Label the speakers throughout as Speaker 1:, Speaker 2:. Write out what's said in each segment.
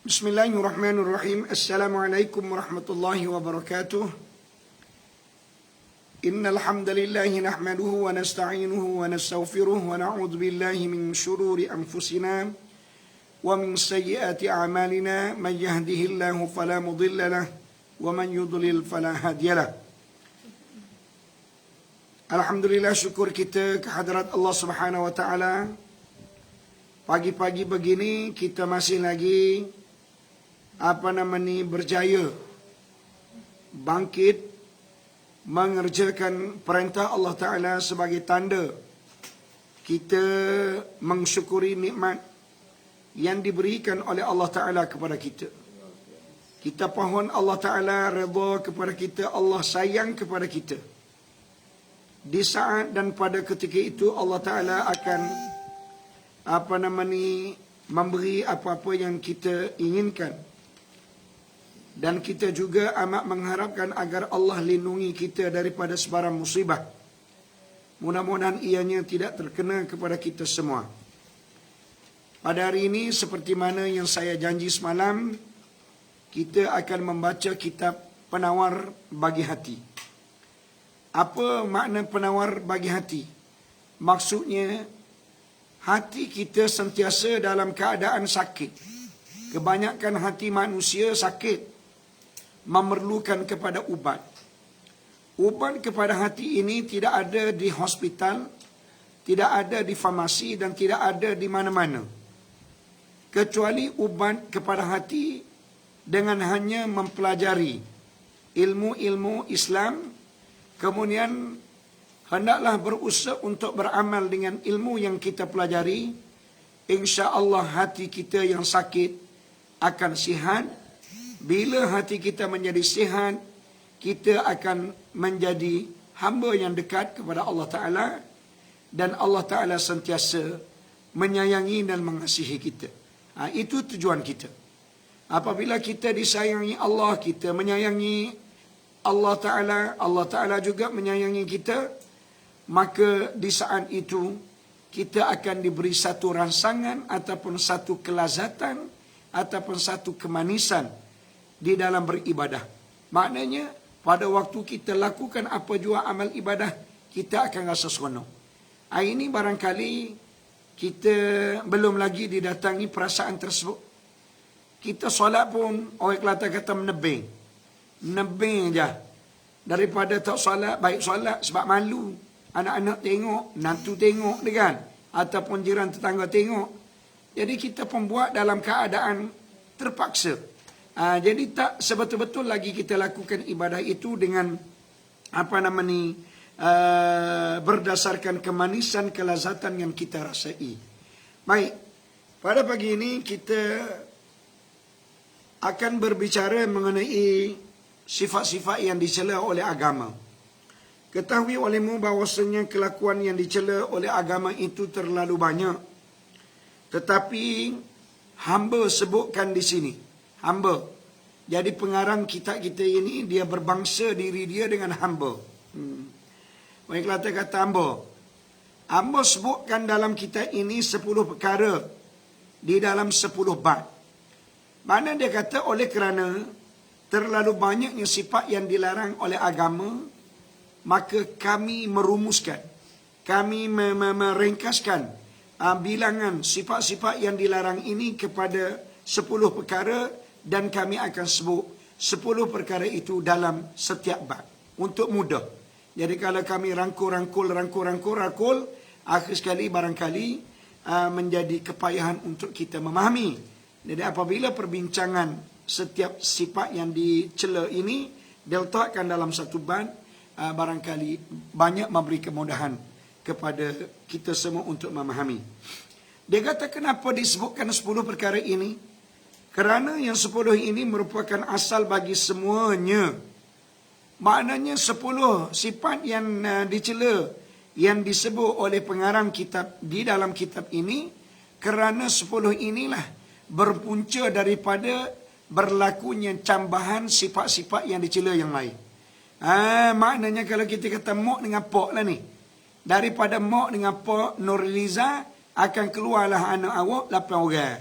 Speaker 1: Bismillahirrahmanirrahim. Assalamualaikum warahmatullahi wabarakatuh. Innal hamdalillah nahmaduhu wa nasta'inuhu wa nastaghfiruh wa na'udzu billahi min shururi anfusina wa min sayyiati a'malina man yahdihillahu fala mudilla lahu wa man yudlil fala hadiya lahu. Alhamdulillah, syukur kita kehadrat Allah Subhanahu wa taala. Pagi-pagi begini kita masih lagi berjaya bangkit mengerjakan perintah Allah Ta'ala sebagai tanda kita mensyukuri nikmat yang diberikan oleh Allah Ta'ala kepada kita. Kita pohon Allah Ta'ala redha kepada kita, Allah sayang kepada kita. Di saat dan pada ketika itu Allah Ta'ala akan memberi apa-apa yang kita inginkan. Dan kita juga amat mengharapkan agar Allah lindungi kita daripada sebarang musibah. Mudah-mudahan ianya tidak terkena kepada kita semua. Pada hari ini, seperti mana yang saya janji semalam, kita akan membaca kitab Penawar Bagi Hati. Apa makna penawar bagi hati? Maksudnya, hati kita sentiasa dalam keadaan sakit. Kebanyakan hati manusia sakit, memerlukan kepada ubat. Ubat kepada hati ini tidak ada di hospital, tidak ada di farmasi dan tidak ada di mana-mana. Kecuali ubat kepada hati dengan hanya mempelajari ilmu-ilmu Islam, kemudian hendaklah berusaha untuk beramal dengan ilmu yang kita pelajari. Insya-Allah hati kita yang sakit akan sihat. Bila hati kita menjadi sihat, kita akan menjadi hamba yang dekat kepada Allah Ta'ala. Dan Allah Ta'ala sentiasa menyayangi dan mengasihi kita. Itu tujuan kita. Apabila kita disayangi Allah, kita menyayangi Allah Ta'ala, Allah Ta'ala juga menyayangi kita, maka di saat itu kita akan diberi satu rangsangan ataupun satu kelazatan ataupun satu kemanisan di dalam beribadah. Maknanya pada waktu kita lakukan apa jua amal ibadah, kita akan rasa seronok. Ini barangkali kita belum lagi didatangi perasaan tersebut. Kita solat pun orang Kelantan kata menebing. Menebing je. Daripada tak solat, baik solat sebab malu. Anak-anak tengok, nantu tengok dia kan, ataupun jiran tetangga tengok. Jadi kita pun buat dalam keadaan terpaksa. Jadi tak sebetul-betul lagi kita lakukan ibadah itu dengan berdasarkan kemanisan, kelazatan yang kita rasai. Baik, pada pagi ini kita akan berbicara mengenai sifat-sifat yang dicela oleh agama. Ketahui olehmu bahawasanya kelakuan yang dicela oleh agama itu terlalu banyak. Tetapi hamba sebutkan di sini. Hamba. Jadi pengarang kitab kita ini, dia berbangsa diri dia dengan hamba. Orang Kelantan kata hamba. Hamba sebutkan dalam kitab ini 10 perkara di dalam 10 bab. Mana dia kata oleh kerana terlalu banyaknya sifat yang dilarang oleh agama, maka kami merumuskan, kami meringkaskan bilangan sifat-sifat yang dilarang ini kepada 10 perkara, dan kami akan sebut 10 perkara itu dalam setiap bab untuk mudah. Jadi kalau kami rangkul, akhir sekali barangkali menjadi kepayahan untuk kita memahami. Jadi apabila perbincangan setiap sifat yang dicela ini diletakkan dalam satu bab, barangkali banyak memberi kemudahan kepada kita semua untuk memahami. Dia kata kenapa disebutkan 10 perkara ini? Kerana yang 10 ini merupakan asal bagi semuanya. Maknanya 10 sifat yang dicela, yang disebut oleh pengarang kitab di dalam kitab ini, kerana 10 inilah berpunca daripada berlakunya cambahan sifat-sifat yang dicela yang lain. Maknanya kalau kita kata mok dengan pok lah ni, daripada mok dengan pok Nurliza akan keluarlah anak awak 8 orang.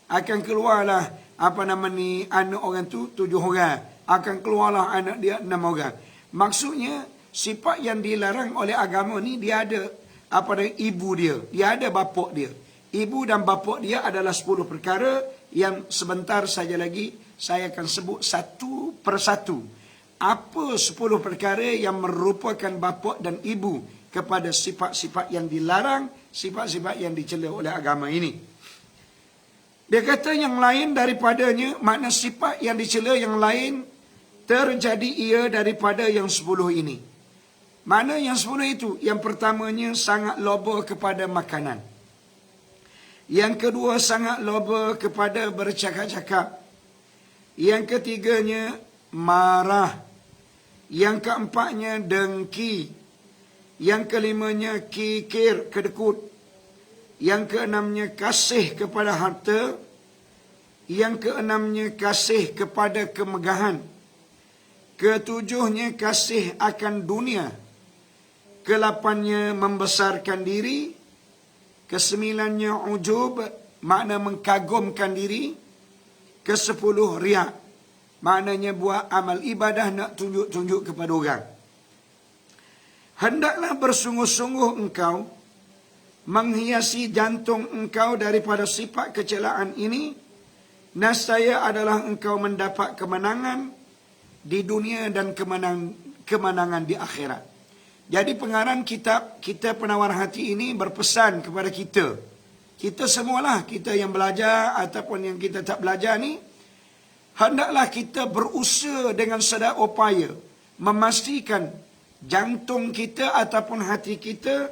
Speaker 1: Akan keluarlah anak orang tu 7 orang. Akan keluarlah anak dia 6 orang. Maksudnya sifat yang dilarang oleh agama ni dia ada ibu dia. Dia ada bapa dia. Ibu dan bapa dia adalah 10 perkara yang sebentar saja lagi saya akan sebut satu persatu. Apa 10 perkara yang merupakan bapa dan ibu kepada sifat-sifat yang dilarang, sifat-sifat yang dicela oleh agama ini. Dia kata yang lain daripadanya, makna sifat yang dicela yang lain terjadi ia daripada yang 10 ini. Mana yang 10 itu? Yang pertamanya sangat loba kepada makanan. Yang kedua sangat loba kepada bercakap-cakap. Yang ketiganya marah. Yang keempatnya dengki. Yang kelimanya kikir, kedekut. Yang keenamnya kasih kepada harta. Yang keenamnya kasih kepada kemegahan. Ketujuhnya kasih akan dunia. Kelapannya membesarkan diri. Kesembilannya ujub, makna mengkagumkan diri. Kesepuluh riak, maknanya buat amal ibadah nak tunjuk-tunjuk kepada orang. Hendaklah bersungguh-sungguh engkau menghiasi jantung engkau daripada sifat kecelaan ini. Nescaya adalah engkau mendapat kemenangan di dunia dan kemenangan di akhirat. Jadi pengarang kitab Kita Penawar Hati ini berpesan kepada kita. Kita semualah, kita yang belajar ataupun yang kita tak belajar ni, hendaklah kita berusaha dengan sedar upaya memastikan jantung kita ataupun hati kita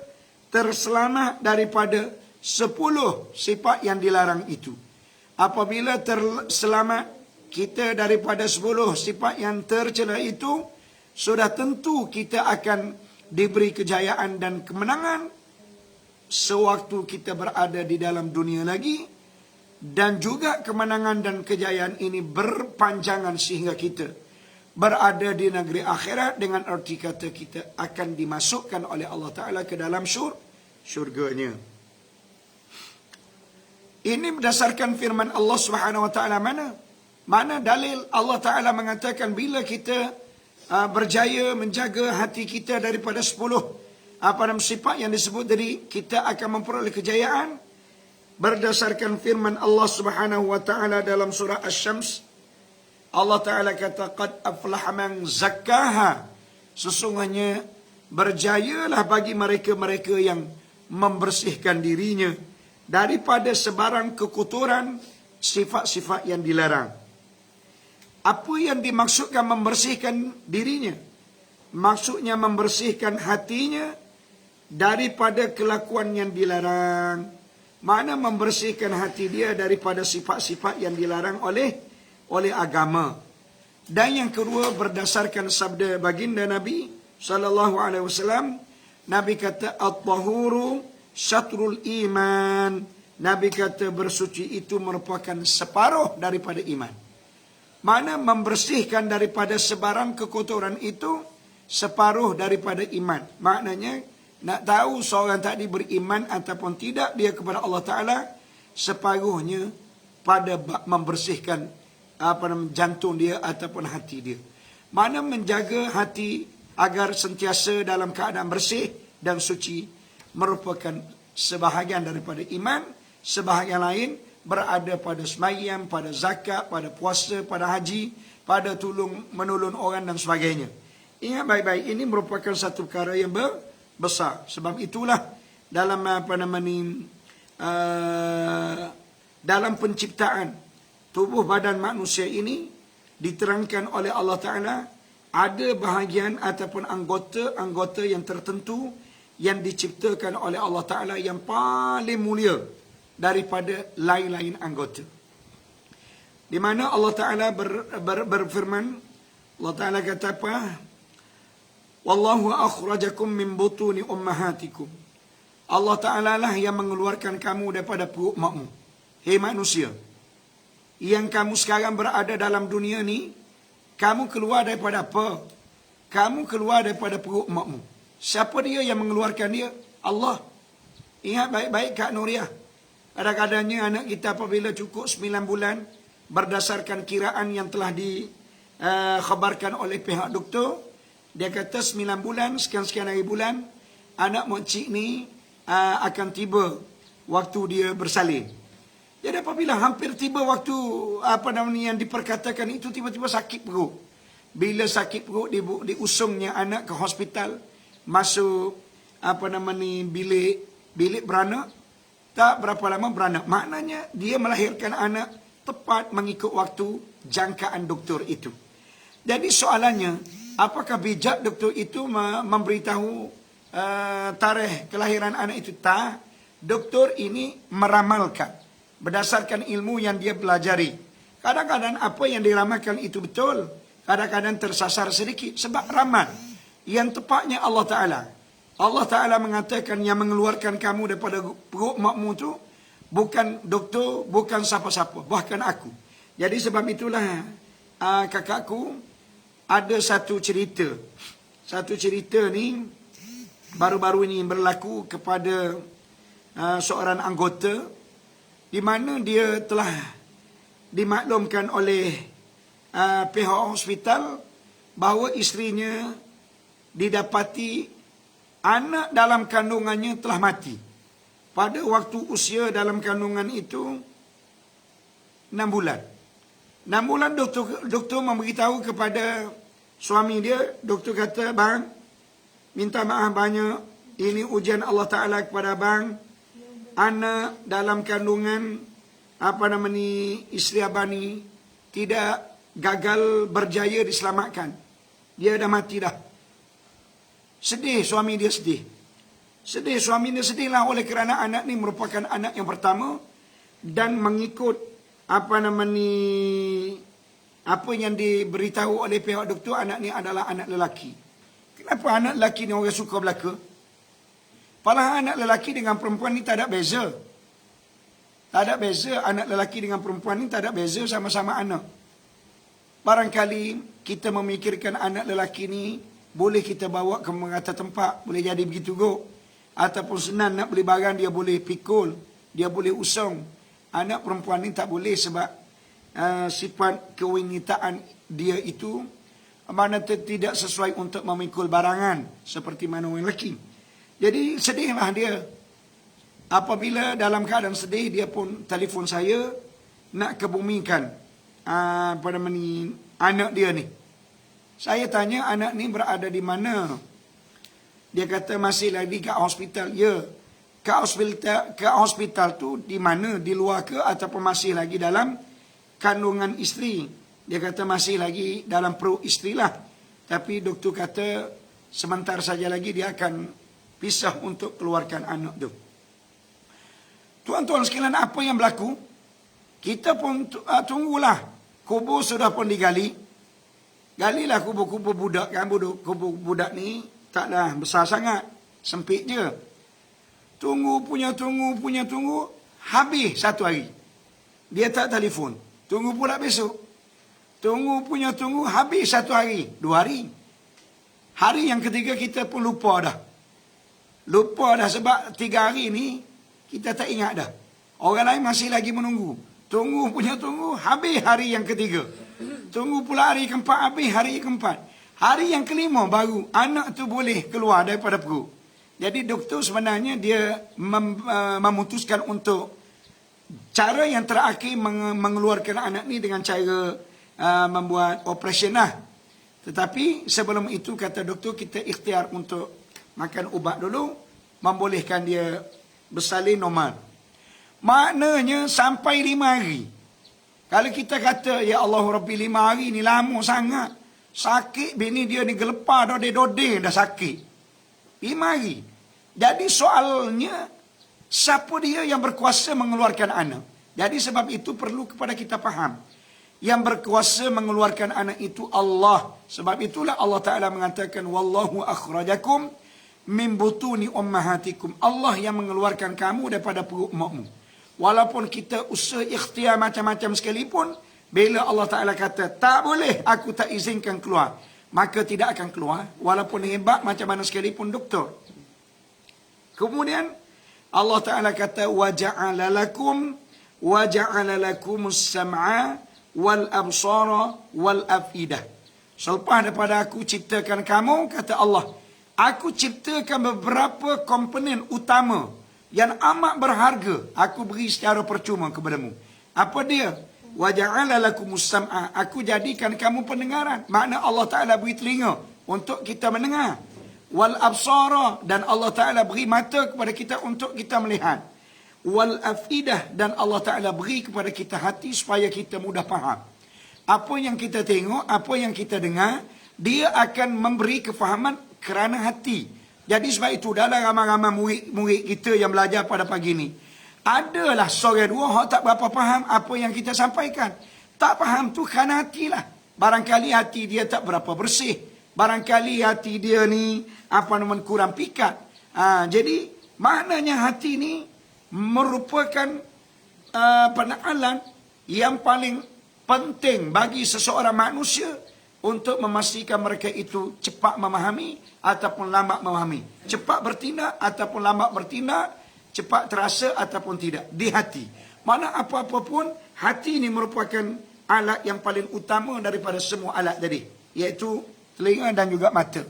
Speaker 1: terselamat daripada 10 sifat yang dilarang itu. Apabila terselamat kita daripada 10 sifat yang tercela itu, sudah tentu kita akan diberi kejayaan dan kemenangan sewaktu kita berada di dalam dunia lagi, dan juga kemenangan dan kejayaan ini berpanjangan sehingga kita berada di negeri akhirat, dengan arti kata kita akan dimasukkan oleh Allah Ta'ala ke dalam syurganya. Ini berdasarkan firman Allah Subhanahu Wa Ta'ala. Mana dalil Allah Ta'ala mengatakan bila kita berjaya menjaga hati kita daripada 10 sifat yang disebut tadi, kita akan memperoleh kejayaan. Berdasarkan firman Allah Subhanahu Wa Ta'ala dalam surah Asy-Syams, Allah Ta'ala kata qad aflaha man zakkaha, sesungguhnya berjayalah bagi mereka-mereka yang membersihkan dirinya daripada sebarang kekotoran sifat-sifat yang dilarang. Apa yang dimaksudkan membersihkan dirinya? Maksudnya membersihkan hatinya daripada kelakuan yang dilarang. Mana membersihkan hati dia daripada sifat-sifat yang dilarang oleh agama. Dan yang kedua, berdasarkan sabda baginda Nabi sallallahu alaihi wasallam, Nabi kata at-tahuru syatrul iman. Nabi kata bersuci itu merupakan separuh daripada iman. Mana membersihkan daripada sebarang kekotoran itu separuh daripada iman. Maknanya nak tahu seorang tadi beriman ataupun tidak dia kepada Allah Ta'ala, separuhnya pada membersihkan jantung dia ataupun hati dia. Mana menjaga hati agar sentiasa dalam keadaan bersih dan suci merupakan sebahagian daripada iman. Sebahagian lain berada pada sembahyang, pada zakat, pada puasa, pada haji, pada menolong orang dan sebagainya. Ingat baik-baik, ini merupakan satu perkara yang besar. Sebab itulah dalam dalam penciptaan tubuh badan manusia ini diterangkan oleh Allah Ta'ala, ada bahagian ataupun anggota-anggota yang tertentu yang diciptakan oleh Allah Ta'ala yang paling mulia daripada lain-lain anggota. Di mana Allah Ta'ala berfirman, Allah Ta'ala kata apa? Wallahu akhrajakum min butuni ummahatikum. Allah Ta'ala lah yang mengeluarkan kamu daripada perut makmu. Hei manusia, yang kamu sekarang berada dalam dunia ni, kamu keluar daripada apa? Kamu keluar daripada perut makmu. Siapa dia yang mengeluarkan dia? Allah. Ingat baik-baik Kak Nuriah. Kadang-kadangnya anak kita apabila cukup 9 bulan, berdasarkan kiraan yang telah dikhabarkan oleh pihak doktor. Dia kata 9 bulan, sekian-sekian hari bulan, anak makcik ni akan tiba waktu dia bersalin. Jadi apabila hampir tiba waktu yang diperkatakan itu, tiba-tiba sakit perut. Bila sakit perut, diusungnya anak ke hospital, masuk bilik beranak. Tak berapa lama beranak. Maknanya dia melahirkan anak tepat mengikut waktu jangkaan doktor itu. Jadi soalannya, apakah bijak doktor itu memberitahu tarikh kelahiran anak itu? Tak. Doktor ini meramalkan berdasarkan ilmu yang dia pelajari. Kadang-kadang apa yang diramalkan itu betul, kadang-kadang tersasar sedikit sebab ramal. Yang tepatnya Allah Ta'ala. Allah Ta'ala mengatakan yang mengeluarkan kamu daripada perut makmu itu bukan doktor, bukan siapa-siapa, bahkan aku. Jadi sebab itulah kakakku ada satu cerita. Satu cerita ni baru-baru ini berlaku kepada seorang anggota, di mana dia telah dimaklumkan oleh pihak hospital bahawa isterinya didapati anak dalam kandungannya telah mati. Pada waktu usia dalam kandungan itu 6 bulan. 6 bulan doktor memberitahu kepada suami dia. Doktor kata, bang, minta maaf banyak. Ini ujian Allah Ta'ala kepada bang. Anak dalam kandungan isteri abang ni tidak gagal berjaya diselamatkan. Dia dah mati dah. Sedih suami dia, sedih. Sedih suami dia, sedihlah oleh kerana anak ni merupakan anak yang pertama dan mengikut apa yang diberitahu oleh pihak doktor, anak ni adalah anak lelaki. Kenapa anak lelaki ni orang suka belaka? Padahal anak lelaki dengan perempuan ni tak ada beza. Tak ada beza, anak lelaki dengan perempuan ni tak ada beza, sama-sama anak. Barangkali kita memikirkan anak lelaki ni boleh kita bawa ke merata tempat, boleh jadi begitu go. Ataupun senang nak beli barang, dia boleh pikul, dia boleh usung. Anak perempuan ni tak boleh sebab sifat kewanitaan dia itu mana tidak sesuai untuk memikul barangan seperti mana orang lelaki. Jadi sedihlah dia. Apabila dalam keadaan sedih, dia pun telefon saya nak kebumikan anak dia ni. Saya tanya, anak ni berada di mana? Dia kata masih lagi kat hospital. Ya, kat hospital tu di mana? Di luar ke ataupun masih lagi dalam kandungan isteri? Dia kata masih lagi dalam perut isteri lah. Tapi doktor kata sebentar saja lagi dia akan pisah untuk keluarkan anak tu. Tuan-tuan sekalian, apa yang berlaku? Kita pun tunggulah. Kubur sudah pun digali. Galilah kubur-kubur budak kan. Kubur budak ni taklah besar sangat. Sempit je. Tunggu. Habis satu hari. Dia tak telefon. Tunggu pula besok. Tunggu. Habis satu hari. 2 hari. Hari yang ketiga kita pun lupa dah. Lupa dah sebab 3 hari ni kita tak ingat dah. Orang lain masih lagi menunggu. Tunggu. Habis hari yang ketiga. Tunggu pula hari keempat, habis hari keempat. Hari yang kelima baru anak tu boleh keluar daripada perut. Jadi doktor sebenarnya dia memutuskan untuk cara yang terakhir mengeluarkan anak ni dengan cara membuat operasi lah. Tetapi sebelum itu kata doktor, kita ikhtiar untuk makan ubat dulu, membolehkan dia bersalin normal. Maknanya sampai 5 hari. Kalau kita kata, ya Allah Rabbi 5 hari ni lama sangat. Sakit bini dia ni gelepar, dodeh-dodeh dah sakit. 5 hari. Jadi soalnya, siapa dia yang berkuasa mengeluarkan anak? Jadi sebab itu perlu kepada kita faham. Yang berkuasa mengeluarkan anak itu Allah. Sebab itulah Allah Ta'ala mengatakan, Wallahu akhrajakum min butuni ummahatikum. Allah yang mengeluarkan kamu daripada perut makmu. Walaupun kita usaha ikhtiar macam-macam sekalipun, bila Allah Ta'ala kata, tak boleh, aku tak izinkan keluar, maka tidak akan keluar, walaupun hebat macam mana sekalipun doktor. Kemudian, Allah Ta'ala kata, وَجَعَلَ لَكُمُ السَّمْعَ wal absara wal afidah. Selepas daripada aku ciptakan kamu, kata Allah, aku ciptakan beberapa komponen utama yang amat berharga. Aku beri secara percuma kepadamu. Apa dia? Wa ja'ala lakumus sam'a. Aku jadikan kamu pendengaran. Makna Allah Ta'ala beri telinga untuk kita mendengar. Wal absara, dan Allah Ta'ala beri mata kepada kita untuk kita melihat. Wal afidah, dan Allah Ta'ala beri kepada kita hati supaya kita mudah faham. Apa yang kita tengok, apa yang kita dengar, dia akan memberi kefahaman kerana hati. Jadi sebab itu dalam ramai-ramai murid kita yang belajar pada pagi ni, adalah seorang dua orang tak berapa faham apa yang kita sampaikan. Tak faham tu kerana hatilah. Barangkali hati dia tak berapa bersih. Barangkali hati dia ni kurang pikat. Jadi maknanya hati ni merupakan penakalan yang paling penting bagi seseorang manusia untuk memastikan mereka itu cepat memahami ataupun lambat memahami. Cepat bertindak ataupun lambat bertindak, cepat terasa ataupun tidak. Di hati. Mana apa-apa pun, hati ini merupakan alat yang paling utama daripada semua alat tadi. Iaitu telinga dan juga mata.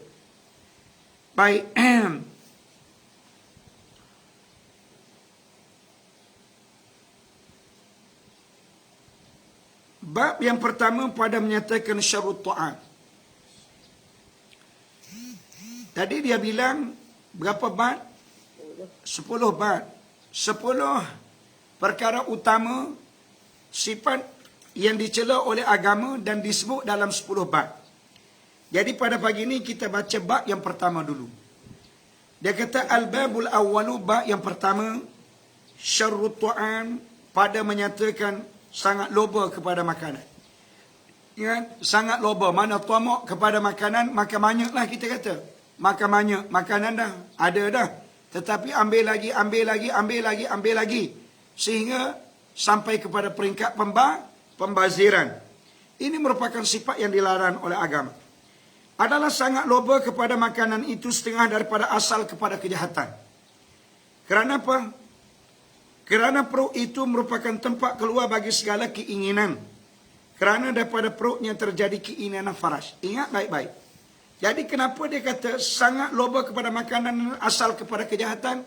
Speaker 1: Baik. Bab yang pertama pada menyatakan syarut ta'at. Tadi dia bilang berapa bab? 10 bab. 10 perkara utama sifat yang dicela oleh agama dan disebut dalam 10 bab. Jadi pada pagi ini kita baca bab yang pertama dulu. Dia kata al-babul awwalu, bab yang pertama, syarut ta'at, pada menyatakan sangat loba kepada makanan. Ingat, sangat loba. Mana tamak kepada makanan, maka banyaklah kita kata. Maka banyak. Makanan dah ada dah. Tetapi ambil lagi, ambil lagi, ambil lagi, ambil lagi. Sehingga sampai kepada peringkat pembaziran. Ini merupakan sifat yang dilarang oleh agama. Adalah sangat loba kepada makanan itu setengah daripada asal kepada kejahatan. Kerana apa? Kerana perut itu merupakan tempat keluar bagi segala keinginan. Kerana daripada perutnya terjadi keinginan faraj. Ingat baik-baik. Jadi kenapa dia kata sangat loba kepada makanan asal kepada kejahatan?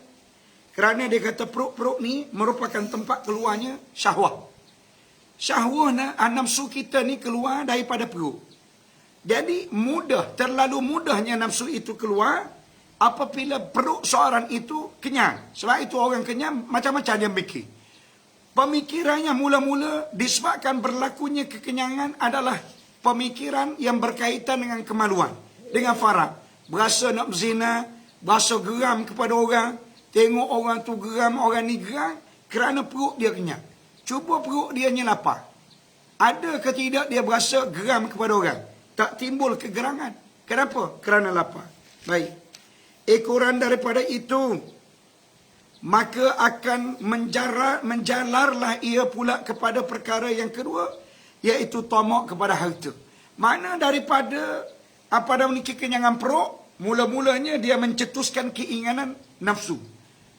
Speaker 1: Kerana dia kata perut-perut ni merupakan tempat keluarnya syahwah. Syahwah nafsu kita ni keluar daripada perut. Jadi mudah, terlalu mudahnya nafsu itu keluar apabila perut seorang itu kenyang. Sebab itu orang kenyang macam-macam dia mikir. Pemikirannya mula-mula disebabkan berlakunya kekenyangan adalah pemikiran yang berkaitan dengan kemaluan, dengan faraj. Berasa nak berzina, berasa geram kepada orang, tengok orang tu geram, orang ni geram, kerana perut dia kenyang. Cuba perut dia lapar. Ada ke tidak dia berasa geram kepada orang? Tak timbul kegerangan. Kenapa? Kerana lapar. Baik. Ekoran daripada itu, maka akan menjalarlah ia pula kepada perkara yang kedua, iaitu tamak kepada harta. Mana daripada kekenyangan perut, mula-mulanya dia mencetuskan keinginan nafsu.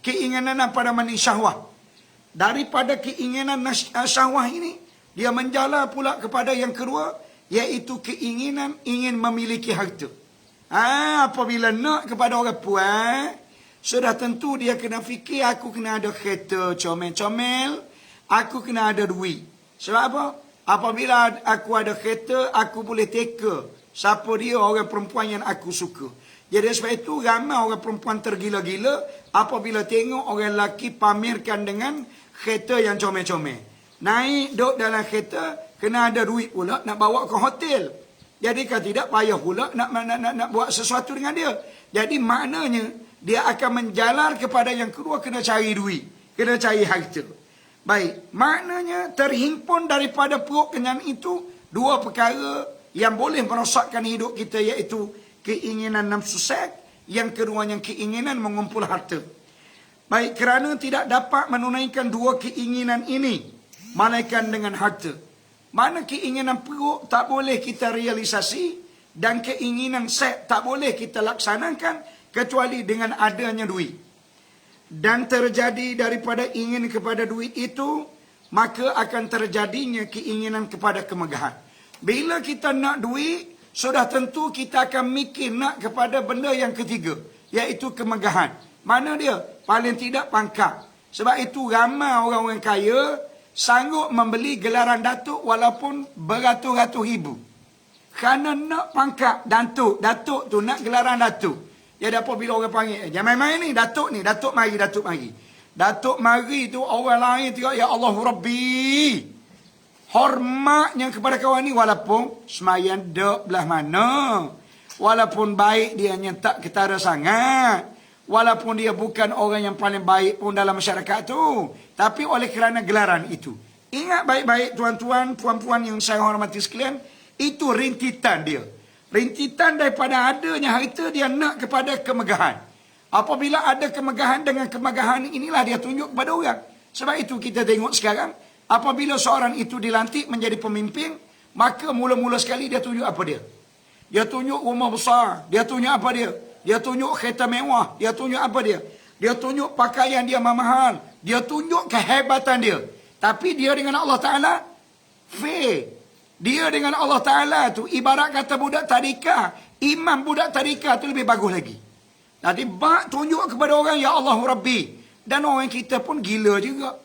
Speaker 1: Keinginan syahwah. Daripada keinginan syahwah ini, dia menjalar pula kepada yang kedua, iaitu keinginan ingin memiliki harta. Apabila nak kepada orang puas, sudah tentu dia kena fikir, aku kena ada kereta comel-comel, aku kena ada duit. Sebab apa? Apabila aku ada kereta, aku boleh teka siapa dia orang perempuan yang aku suka. Jadi sebab itu ramai orang perempuan tergila-gila apabila tengok orang lelaki pamerkan dengan kereta yang comel-comel. Naik duduk dalam kereta, kena ada duit pula nak bawa ke hotel. Jadi kan tidak payah pula nak buat sesuatu dengan dia. Jadi maknanya dia akan menjalar kepada yang kedua, kena cari duit, kena cari harta. Baik, maknanya terhimpun daripada perut kenyang itu dua perkara yang boleh merosakkan hidup kita, iaitu keinginan nafsu seks, yang keduanya keinginan mengumpul harta. Baik, kerana tidak dapat menunaikan dua keinginan ini melainkan dengan harta. Mana keinginan perut tak boleh kita realisasi dan keinginan seks tak boleh kita laksanakan kecuali dengan adanya duit. Dan terjadi daripada ingin kepada duit itu maka akan terjadinya keinginan kepada kemegahan. Bila kita nak duit, sudah tentu kita akan mikir nak kepada benda yang ketiga, iaitu kemegahan. Mana dia? Paling tidak pangkat. Sebab itu ramai orang-orang kaya sanggup membeli gelaran datuk walaupun beratus-ratus ribu. Kerana nak pangkat datuk tu nak gelaran datuk. Jadi apabila orang panggil, jangan main-main ni, datuk mari. Datuk mari tu orang lain tengok, ya Allah Rabbi. Hormatnya kepada kawan ni walaupun semayan dek belah mana. Walaupun baik dia tak ketara sangat. Walaupun dia bukan orang yang paling baik pun dalam masyarakat tu. Tapi oleh kerana gelaran itu. Ingat baik-baik tuan-tuan, puan-puan yang saya hormati sekalian. Itu rintitan dia. Rintitan daripada adanya harta dia nak kepada kemegahan. Apabila ada kemegahan, dengan kemegahan inilah dia tunjuk kepada orang. Sebab itu kita tengok sekarang. Apabila seorang itu dilantik menjadi pemimpin, maka mula-mula sekali dia tunjuk apa dia? Dia tunjuk rumah besar. Dia tunjuk apa dia? Dia tunjuk kereta mewah. Dia tunjuk apa dia? Dia tunjuk pakaian dia mahal. Dia tunjuk kehebatan dia. Tapi dia dengan Allah Ta'ala fair. Dia dengan Allah Ta'ala tu ibarat kata budak tadika. Imam budak tadika tu lebih bagus lagi. Jadi tunjuk kepada orang, ya Allah Rabbi. Dan orang kita pun gila juga.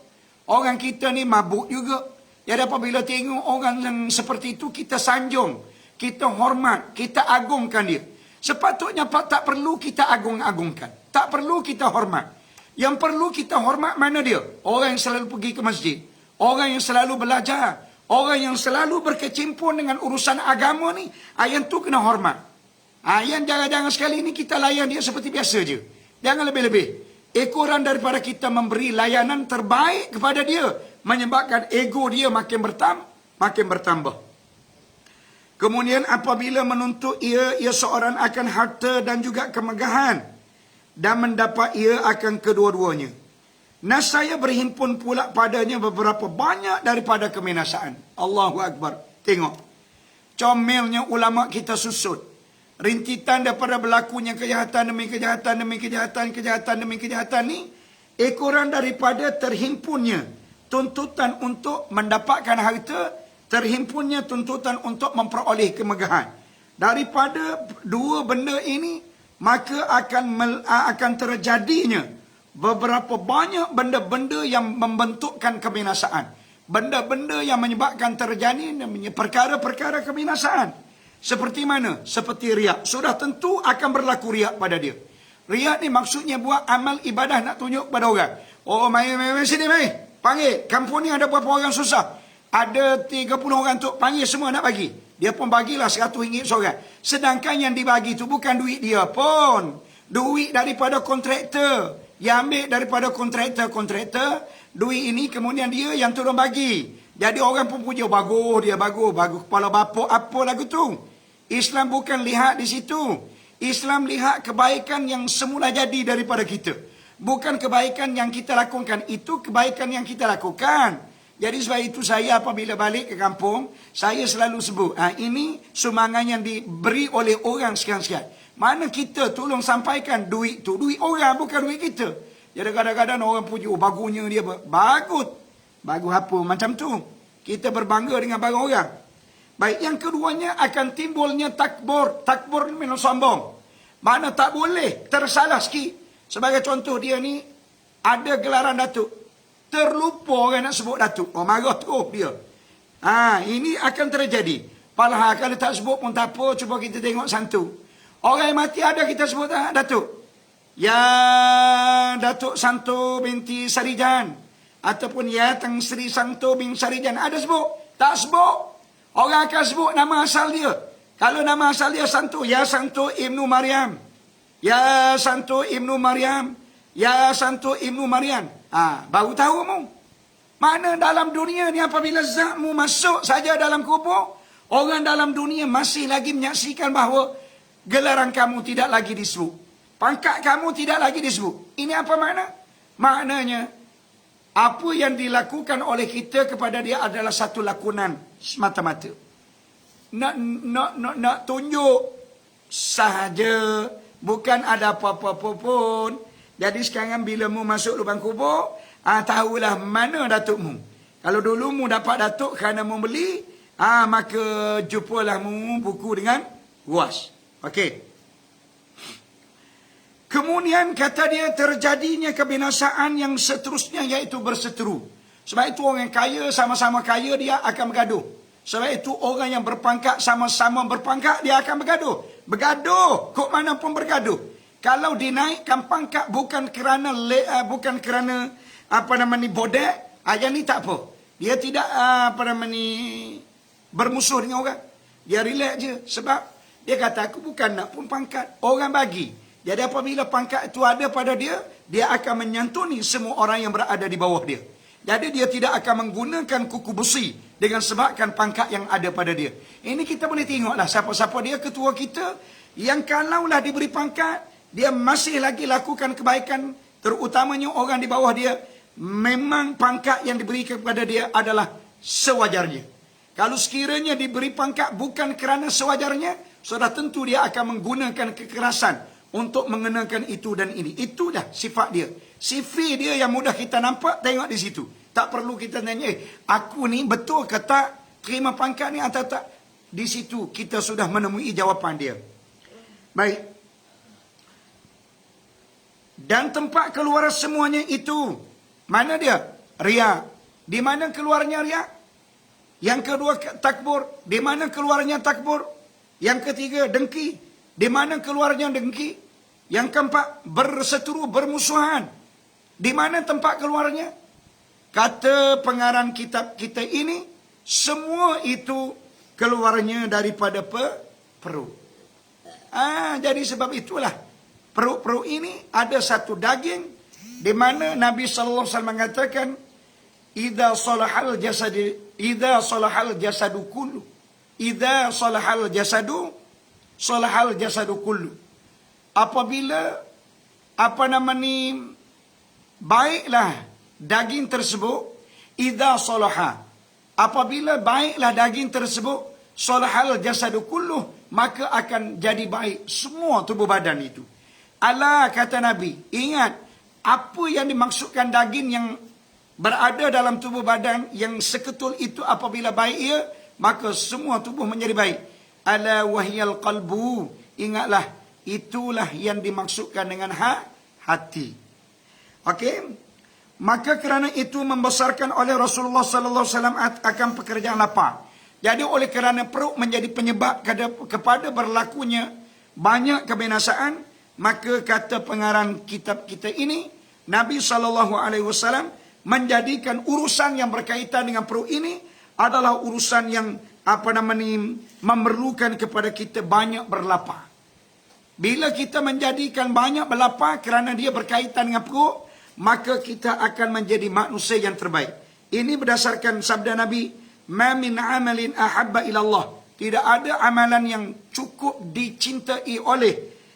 Speaker 1: Orang kita ni mabuk juga. Jadi apabila tengok orang yang seperti itu, kita sanjung. Kita hormat. Kita agungkan dia. Sepatutnya tak perlu kita agung-agungkan. Tak perlu kita hormat. Yang perlu kita hormat mana dia? Orang yang selalu pergi ke masjid. Orang yang selalu belajar. Orang yang selalu berkecimpung dengan urusan agama ni. Yang tu kena hormat. Yang jangan-jangan sekali ni kita layan dia seperti biasa je. Jangan lebih-lebih. Ekoran daripada kita memberi layanan terbaik kepada dia, menyebabkan ego dia makin bertambah. Kemudian apabila menuntut ia seorang akan harta dan juga kemegahan, dan mendapat ia akan kedua-duanya. Nasaya berhimpun pula padanya beberapa banyak daripada keminasaan. Allahu Akbar. Tengok. Comelnya ulama kita susut. Rintitan daripada berlakunya kejahatan demi kejahatan demi kejahatan demi kejahatan ni, ekoran daripada terhimpunnya tuntutan untuk mendapatkan harta, terhimpunnya tuntutan untuk memperoleh kemegahan. Daripada dua benda ini, maka akan terjadinya beberapa banyak benda-benda yang membentukkan kebinasaan. Benda-benda yang menyebabkan terjadi perkara-perkara kebinasaan. Seperti mana? Seperti riak. Sudah tentu akan berlaku riak pada dia. Riak ni maksudnya buat amal ibadah nak tunjuk pada orang. Oh, mari sini, mari. Panggil. Kampung ni ada berapa orang susah? Ada 30 orang tu. Panggil semua nak bagi. Dia pun bagilah RM100 seorang. Sedangkan yang dibagi tu bukan duit dia pun. Duit daripada kontraktor. Yang ambil daripada kontraktor. Duit ini kemudian dia yang turun bagi. Jadi orang pun puja, bagus dia, bagus kepala bapak apa lagu tu. Islam bukan lihat di situ. Islam lihat kebaikan yang semula jadi daripada kita. Bukan kebaikan yang kita lakukan. Itu kebaikan yang kita lakukan. Jadi sebab itu saya apabila balik ke kampung, saya selalu sebut, ini sumbangan yang diberi oleh orang sekian-sekian. Mana kita tolong sampaikan duit tu. Duit orang bukan duit kita. Jadi kadang-kadang orang puja, bagusnya dia. Bagus apa macam tu. Kita berbangga dengan barang orang. Baik, yang keduanya akan timbulnya takbur. Takbur ni memang sombong. Mana tak boleh, tersalah sikit. Sebagai contoh dia ni, ada gelaran datuk. Terlupa orang nak sebut datuk. Oh, marah terus dia. Ini akan terjadi. Padahal kalau tak sebut pun tak apa, cuba kita tengok santu. Orang yang mati ada kita sebut datuk. Ya Datuk Santo binti Sarijan. Ataupun ya Tang Sri Santo bin Sarijan. Ada sebut? Tak sebut. Orang akan sebut nama asal dia. Kalau nama asal dia Santo, ya Santo Ibnu Maryam. Ya Santo Ibnu Maryam. Ya Santo Ibnu Maryam. Baru tahu mu. Mana dalam dunia ni apabila zatmu masuk saja dalam kubur, orang dalam dunia masih lagi menyaksikan bahawa gelaran kamu tidak lagi disebut. Pangkat kamu tidak lagi disebut. Ini apa makna? Maknanya, apa yang dilakukan oleh kita kepada dia adalah satu lakonan semata-mata. Nak tunjuk sahaja. Bukan ada apa-apa pun. Jadi sekarang bila mu masuk lubang kubur, tahulah mana datukmu. Kalau dulu mu dapat datuk kerana membeli, maka jumpalah mu buku dengan luas. Okey. Kemudian kata dia terjadinya kebinasaan yang seterusnya iaitu berseteru. Sebab itu orang yang kaya sama-sama kaya dia akan bergaduh. Sebab itu orang yang berpangkat sama-sama berpangkat dia akan bergaduh. Bergaduh, kok mana pun bergaduh. Kalau dinaikkan pangkat bukan kerana bodek, yang ni tak apa. Dia tidak bermusuh dengan orang. Dia relax je sebab dia kata aku bukan nak pun pangkat, orang bagi. Jadi apabila pangkat itu ada pada dia, dia akan menyantuni semua orang yang berada di bawah dia. Jadi dia tidak akan menggunakan kuku besi dengan sebabkan pangkat yang ada pada dia. Ini kita boleh tengoklah siapa-siapa dia ketua kita yang kalaulah diberi pangkat, dia masih lagi lakukan kebaikan, terutamanya orang di bawah dia. Memang pangkat yang diberi kepada dia adalah sewajarnya. Kalau sekiranya diberi pangkat bukan kerana sewajarnya, sudah tentu dia akan menggunakan kekerasan untuk mengenakan itu dan ini. Itu dah sifat dia. Sifat dia yang mudah kita nampak, tengok di situ. Tak perlu kita tanya, aku ni betul ke tak terima pangkat ni atau tak? Di situ kita sudah menemui jawapan dia. Baik. Dan tempat keluar semuanya itu, mana dia? Riya. Di mana keluarnya riya? Yang kedua takbur. Di mana keluarnya takbur? Yang ketiga dengki. Di mana keluarnya dengki? Yang keempat berseteru, bermusuhan. Di mana tempat keluarnya? Kata pengarang kitab kita ini, semua itu keluarnya daripada perut. Jadi sebab itulah perut-perut ini ada satu daging di mana Nabi sallallahu alaihi wasallam mengatakan, idza salahal jasadu kullu. Idza salahal jasadu kullu. Apabila baiklah daging tersebut, idza salaha. Apabila baiklah daging tersebut, salahal jasadu kullu, maka akan jadi baik semua tubuh badan itu. Ala, kata Nabi, ingat apa yang dimaksudkan daging yang berada dalam tubuh badan yang seketul itu apabila baik ia, maka semua tubuh menjadi baik. Ala wahyal qalbu, ingatlah itulah yang dimaksudkan dengan hati. Okey? Maka kerana itu membesarkan oleh Rasulullah sallallahu alaihi wasallam akan pekerjaan lapar. Jadi oleh kerana perut menjadi penyebab kepada berlakunya banyak kebinasaan, maka kata pengarang kitab kita ini, Nabi sallallahu alaihi wasallam menjadikan urusan yang berkaitan dengan perut ini adalah urusan yang memerlukan kepada kita banyak berlapar. Bila kita menjadikan banyak berlapar kerana dia berkaitan dengan perut, maka kita akan menjadi manusia yang terbaik. Ini berdasarkan sabda Nabi, "Ma min amalin ahabba ila Allah." Tidak ada amalan yang cukup dicintai oleh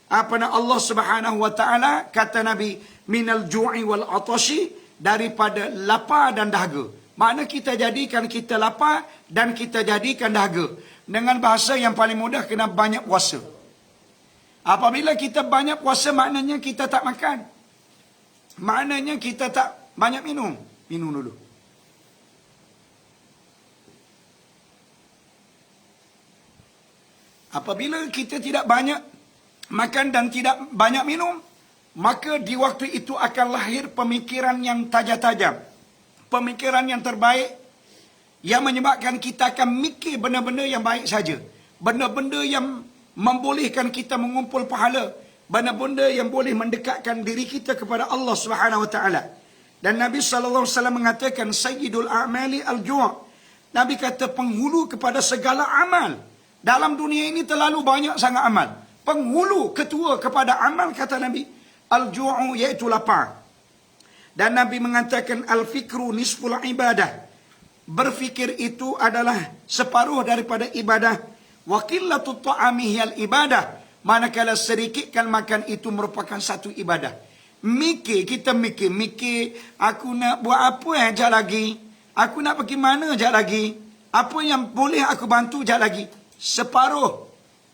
Speaker 1: Allah Subhanahu wa taala, kata Nabi, minal ju'i wal atashi, daripada lapar dan dahaga. Makna kita jadikan kita lapar dan kita jadikan dahaga. Dengan bahasa yang paling mudah, kena banyak puasa. Apabila kita banyak puasa, maknanya kita tak makan. Maknanya kita tak banyak minum. Minum dulu. Apabila kita tidak banyak makan dan tidak banyak minum, maka di waktu itu akan lahir pemikiran yang tajam-tajam. Pemikiran yang terbaik, yang menyebabkan kita akan mikir benda-benda yang baik saja. Benda-benda yang membolehkan kita mengumpul pahala. Benda-benda yang boleh mendekatkan diri kita kepada Allah Subhanahu wa taala. Dan Nabi sallallahu alaihi wasallam mengatakan, sayyidul a'mali al-ju'. Nabi kata penghulu kepada segala amal. Dalam dunia ini terlalu banyak sangat amal. Penghulu ketua kepada amal, kata Nabi, al-ju'u, iaitu lapar. Dan Nabi mengatakan al-fikru nisful ibadah. Berfikir itu adalah separuh daripada ibadah. Wa qillatu ta'ami hiyal ibadah. Manakala sedikitkan makan itu merupakan satu ibadah. Kita mikir, aku nak buat apa sekejap lagi? Aku nak pergi mana sekejap lagi? Apa yang boleh aku bantu sekejap lagi? Separuh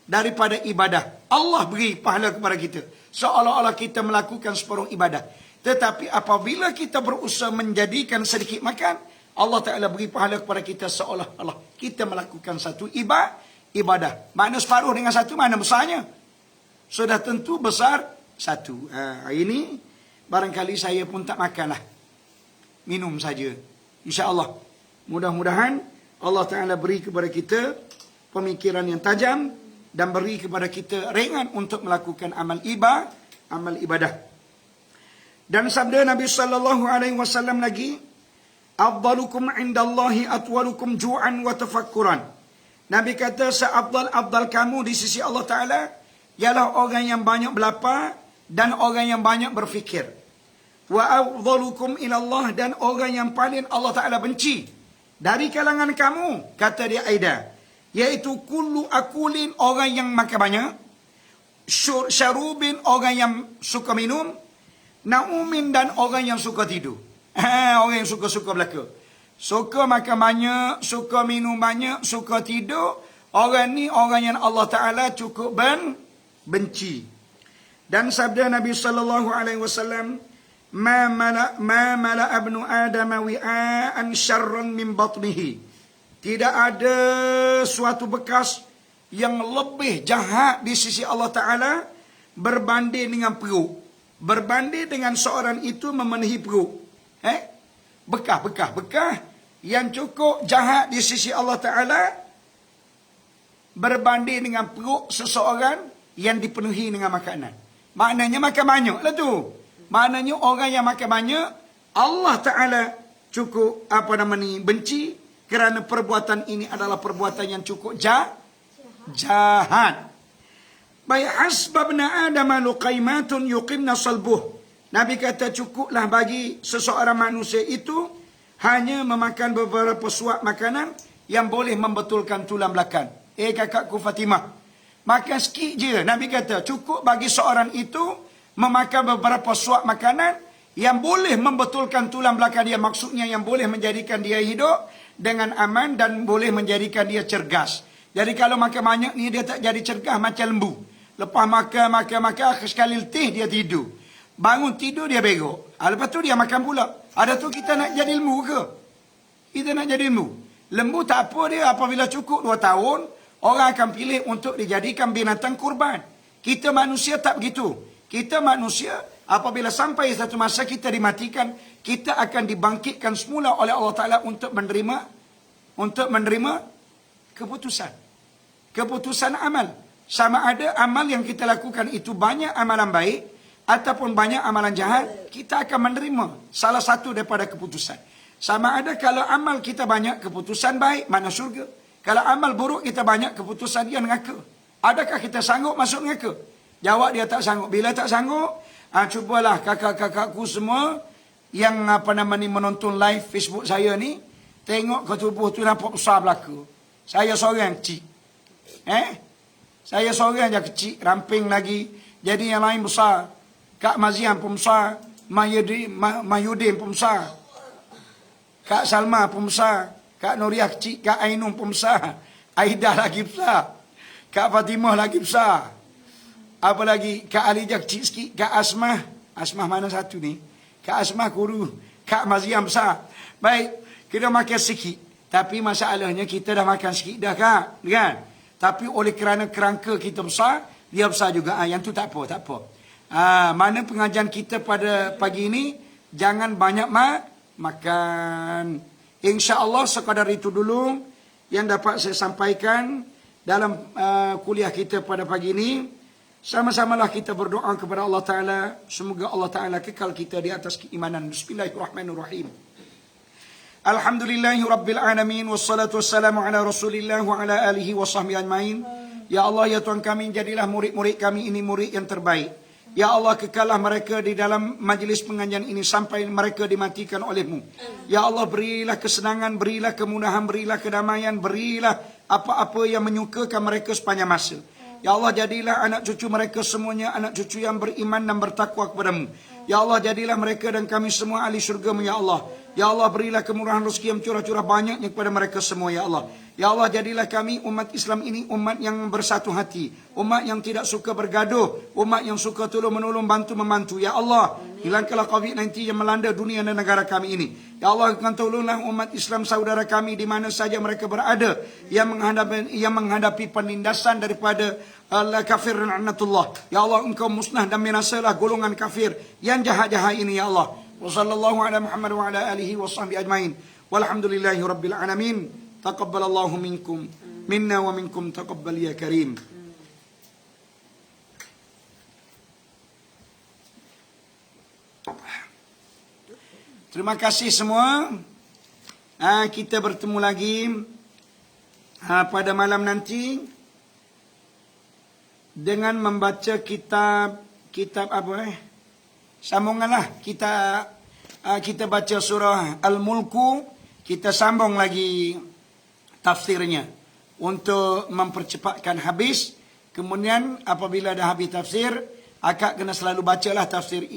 Speaker 1: daripada ibadah. Allah beri pahala kepada kita. Seolah-olah kita melakukan separuh ibadah. Tetapi apabila kita berusaha menjadikan sedikit makan, Allah Ta'ala beri pahala kepada kita seolah-olah kita melakukan satu ibadah. Mana separuh dengan satu, mana besarnya? Sudah tentu besar satu. Hari ini barangkali saya pun tak makanlah. Minum saja. InsyaAllah. Mudah-mudahan Allah Ta'ala beri kepada kita pemikiran yang tajam dan beri kepada kita ringan untuk melakukan amal ibadah. Dan sabda Nabi sallallahu alaihi wasallam lagi, afdalukum indallahi atwalukum ju'an wa tafakkuran. Nabi kata seafdal kamu di sisi Allah Ta'ala ialah orang yang banyak berlapar dan orang yang banyak berfikir. Wa afdalukum ilallah, dan orang yang paling Allah Ta'ala benci dari kalangan kamu, kata dia Aida, yaitu kullu akulin, orang yang makan banyak, syarubin, orang yang suka minum, naumin, dan orang yang suka tidur. Orang yang suka-suka belaka. Suka makan banyak, suka minum banyak, suka tidur. Orang ni orang yang Allah Ta'ala cukup benci. Dan sabda Nabi sallallahu alaihi wasallam, ma mala ibnu adam wi'an syarran min batnihi. Tidak ada suatu bekas yang lebih jahat di sisi Allah Ta'ala berbanding dengan perut. Berbanding dengan seorang itu memenuhi perut. Bekah yang cukup jahat di sisi Allah Ta'ala berbanding dengan perut seseorang yang dipenuhi dengan makanan. Maknanya makan banyak lah tu. Maknanya orang yang makan banyak, Allah Ta'ala cukup benci, kerana perbuatan ini adalah perbuatan yang cukup jahat. Baik hasbabna adama luqaimatun yuqimna salbuh. Nabi kata cukuplah bagi seseorang manusia itu hanya memakan beberapa suap makanan yang boleh membetulkan tulang belakang. Kakakku Fatimah, makan sikit je. Nabi kata cukup bagi seorang itu memakan beberapa suap makanan yang boleh membetulkan tulang belakang dia. Maksudnya yang boleh menjadikan dia hidup dengan aman dan boleh menjadikan dia cergas. Jadi kalau makan banyak ni dia tak jadi cergas macam lembu. Lepas makan, akhir sekali letih dia tidur. Bangun tidur dia berok. Lepas tu dia makan pula. Ada tu kita nak jadi lembu ke? Kita nak jadi lembu. Lembu tak apa dia, apabila cukup 2 tahun, orang akan pilih untuk dijadikan binatang kurban. Kita manusia tak begitu. Kita manusia, apabila sampai satu masa kita dimatikan, kita akan dibangkitkan semula oleh Allah Ta'ala untuk menerima keputusan. Keputusan amal. Sama ada amal yang kita lakukan itu banyak amalan baik, ataupun banyak amalan jahat, kita akan menerima salah satu daripada keputusan. Sama ada kalau amal kita banyak keputusan baik, mana syurga. Kalau amal buruk kita banyak keputusan dia neraka. Adakah kita sanggup masuk neraka? Jawab dia tak sanggup. Bila tak sanggup, cubalah kakak-kakakku semua yang menonton live Facebook saya ni, tengok ke tubuh tu nampak besar belaka. Saya seorang kecil. Saya seorang je kecil, ramping lagi. Jadi yang lain besar. Kak Mazian pun besar, Mahyudin pun besar, Kak Salma pun besar, Kak Nuriah kecil, Kak Ainun pun besar, Aidah lagi besar, Kak Fatimah lagi besar. Apa lagi? Kak Alijah kecil sikit, Kak Asmah mana satu ni? Kak Asmah guru, Kak Mazian besar. Baik, kita makan sikit. Tapi masalahnya kita dah makan sikit dah Kak, kan? Tapi oleh kerana kerangka kita besar, dia besar juga. Yang tu tak apa. Mana pengajian kita pada pagi ini, jangan banyak makan. InsyaAllah sekadar itu dulu yang dapat saya sampaikan dalam kuliah kita pada pagi ini. Sama-samalah kita berdoa kepada Allah Ta'ala. Semoga Allah Ta'ala kekal kita di atas keimanan. Bismillahirrahmanirrahim. Alhamdulillahi Rabbil Alamin. Wassalatu wassalamu ala Rasulillah wa ala alihi wa sahbihi ajma'in. Ya Allah, ya Tuhan kami, jadilah murid-murid kami ini murid yang terbaik. Ya Allah, kekallah mereka di dalam majlis pengajian ini sampai mereka dimatikan oleh-Mu. Ya Allah, berilah kesenangan, berilah kemudahan, berilah kedamaian, berilah apa-apa yang menyukakan mereka sepanjang masa. Ya Allah, jadilah anak cucu mereka semuanya anak cucu yang beriman dan bertakwa kepada-Mu. Ya Allah, jadilah mereka dan kami semua ahli syurga-Mu, Ya Allah. Ya Allah, berilah kemurahan rezeki yang curah-curah banyaknya kepada mereka semua, Ya Allah. Ya Allah, jadilah kami umat Islam ini umat yang bersatu hati, umat yang tidak suka bergaduh, umat yang suka tolong menolong, bantu membantu, Ya Allah. Hilangkanlah COVID-19 yang melanda dunia dan negara kami ini. Ya Allah, engkau tolonglah umat Islam saudara kami di mana saja mereka berada yang menghadapi penindasan daripada kafir laknatullah. Ya Allah, engkau musnah dan binasalah golongan kafir yang jahat-jahat ini ya Allah. Wa sallallahu ala Muhammad wa ala alihi wa sahbihi ajmain. Walhamdulillahi rabbil alamin. Taqabbalallahu minkum minna wa minkum taqabbal ya karim. Terima kasih semua. Kita bertemu lagi pada malam nanti dengan membaca kitab apa sambunganlah kita baca surah Al-Mulku, kita sambung lagi tafsirnya untuk mempercepatkan habis. Kemudian apabila dah habis tafsir, akak kena selalu bacalah tafsir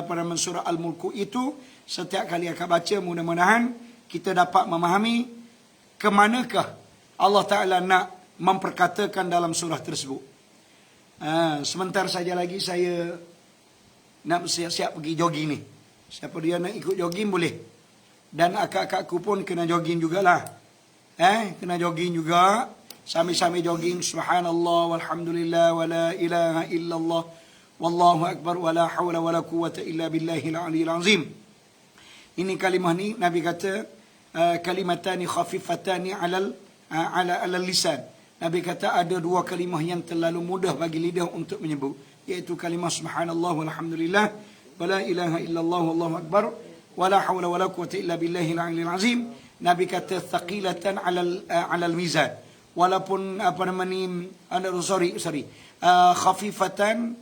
Speaker 1: pada surah Al-Mulku itu. Setiap kali akak baca, mudah-mudahan kita dapat memahami ke manakah Allah Ta'ala nak memperkatakan dalam surah tersebut. Sebentar saja lagi saya nak siap-siap pergi jogging ni. Siapa dia nak ikut jogging boleh. Dan akak-akakku pun kena jogging jugalah. Kena jogging juga. Sambil-sambil jogging. Subhanallah walhamdulillah wa la ilaha illallah. Wallahu akbar wa la hawla wa la quwata illa billahil aliyil azim. Ini kalimah ni Nabi kata kalimatani khafifatani ala lisan. Nabi kata ada dua kalimah yang terlalu mudah bagi lidah untuk menyebut, iaitu kalimah subhanallah walhamdulillah wa la ilaha illallah wallahu akbar wa la hawla wa la quwata illa billahil aliyil azim. Nabi kata thaqilatan ala mizan. Walaupun khafifatan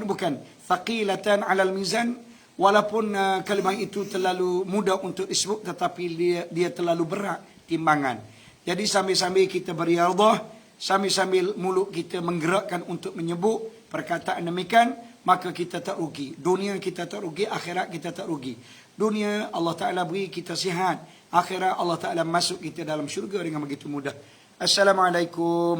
Speaker 1: bukan thaqilatan ala mizan. Walaupun kalimah itu terlalu mudah untuk disebut, tetapi dia terlalu berat timbangan. Jadi sambil-sambil kita beriadah, sambil-sambil mulut kita menggerakkan untuk menyebut perkataan demikian, maka kita tak rugi. Dunia kita tak rugi, akhirat kita tak rugi. Dunia Allah Ta'ala beri kita sihat, akhirat Allah Ta'ala masuk kita dalam syurga dengan begitu mudah. Assalamualaikum.